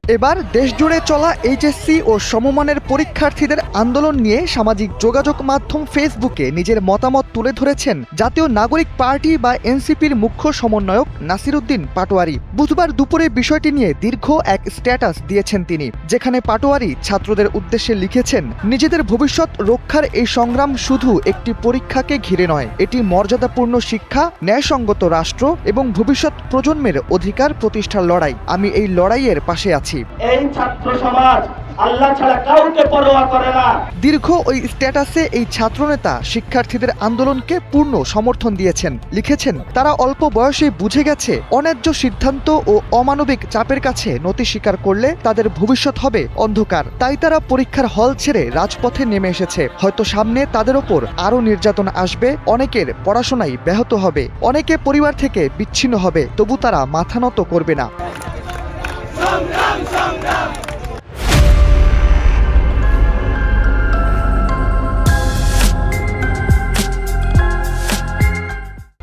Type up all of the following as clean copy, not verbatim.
এবার দেশজুড়ে চলা এইচএসসি ও সমমানের পরীক্ষার্থীদের আন্দোলন নিয়ে সামাজিক যোগাযোগ মাধ্যম ফেসবুকে নিজের মতামত তুলে ধরেছেন জাতীয় নাগরিক পার্টি বা এনসিপির মুখ্য সমন্বয়ক নাসিরউদ্দিন পাটোয়ারি। বুধবার দুপুরে বিষয়টি নিয়ে দীর্ঘ এক স্ট্যাটাস দিয়েছেন তিনি, যেখানে পাটোয়ারি ছাত্রদের উদ্দেশ্যে লিখেছেন, নিজেদের ভবিষ্যৎ রক্ষার এই সংগ্রাম শুধু একটি পরীক্ষাকে ঘিরে নয়, এটি মর্যাদাপূর্ণ শিক্ষা, ন্যায়সঙ্গত রাষ্ট্র এবং ভবিষ্যৎ প্রজন্মের অধিকার প্রতিষ্ঠার লড়াই। আমি এই লড়াইয়ের পাশে আছি। এই ছাত্র সমাজ আল্লাহ ছাড়া কাউকে পরোয়া করে না। দীর্ঘ ওই স্ট্যাটাসে এই ছাত্রনেতা শিক্ষার্থীদের আন্দোলনকে পূর্ণ সমর্থন দিয়েছেন। লিখেছেন, তারা অল্প বয়সে বুঝে গেছে অন্যায্য সিদ্ধান্ত ও অমানবিক চাপের কাছে নতি স্বীকার করলে তাদের ভবিষ্যৎ হবে অন্ধকার। তাই তারা পরীক্ষার হল ছেড়ে রাজপথে নেমে এসেছে। হয়তো সামনে তাদের ওপর আরও নির্যাতন আসবে, অনেকের পড়াশোনাই ব্যাহত হবে, অনেকে পরিবার থেকে বিচ্ছিন্ন হবে, তবু তারা মাথা নত করবে না।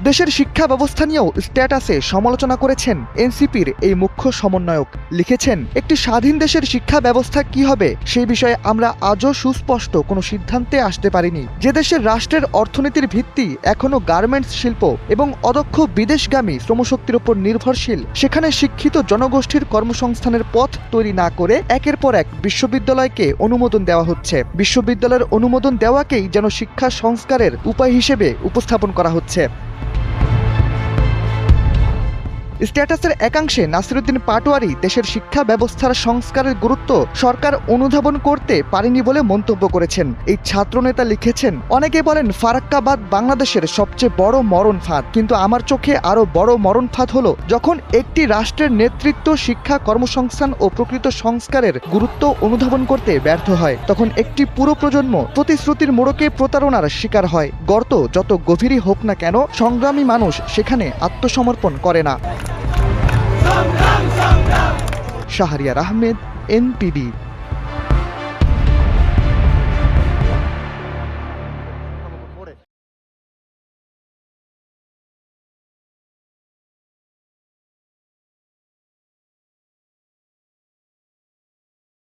দেশের শিক্ষা ব্যবস্থা নিয়েও স্ট্যাটাসে সমালোচনা করেছেন এনসিপির এই মুখ্য সমন্বয়ক। লিখেছেন, একটি স্বাধীন দেশের শিক্ষা ব্যবস্থা কি হবে সেই বিষয়ে আমরা আজও সুস্পষ্ট কোনো সিদ্ধান্তে আসতে পারিনি। যে দেশের রাষ্ট্রের অর্থনীতির ভিত্তি এখনো গার্মেন্টস শিল্প এবং অদক্ষ বিদেশগামী শ্রমশক্তির উপর নির্ভরশীল, সেখানে শিক্ষিত জনগোষ্ঠীর কর্মসংস্থানের পথ তৈরি না করে একের পর এক বিশ্ববিদ্যালয়কে অনুমোদন দেওয়া হচ্ছে। বিশ্ববিদ্যালয়ের অনুমোদন দেওয়াকেই যেন শিক্ষা সংস্কারের উপায় হিসেবে উপস্থাপন করা হচ্ছে। স্ট্যাটাসের একাংশে নাসিরউদ্দিন পাটোয়ারি দেশের শিক্ষা ব্যবস্থার সংস্কারের গুরুত্ব সরকার অনুধাবন করতে পারেনি বলে মন্তব্য করেছেন। এই ছাত্রনেতা লিখেছেন, অনেকে বলেন ফারাক্কাবাদ বাংলাদেশের সবচেয়ে বড় মরণ ফাঁদ, কিন্তু আমার চোখে আরও বড় মরণ ফাঁদ হলো যখন একটি রাষ্ট্রের নেতৃত্ব শিক্ষা, কর্মসংস্থান ও প্রকৃত সংস্কারের গুরুত্ব অনুধাবন করতে ব্যর্থ হয়। তখন একটি পুরো প্রজন্ম প্রতিশ্রুতির মোড়কে প্রতারণার শিকার হয়। গর্ত যত গভীরই হোক না কেন, সংগ্রামী মানুষ সেখানে আত্মসমর্পণ করে না। শাহরিয়ার আহমেদ, এনপিবি।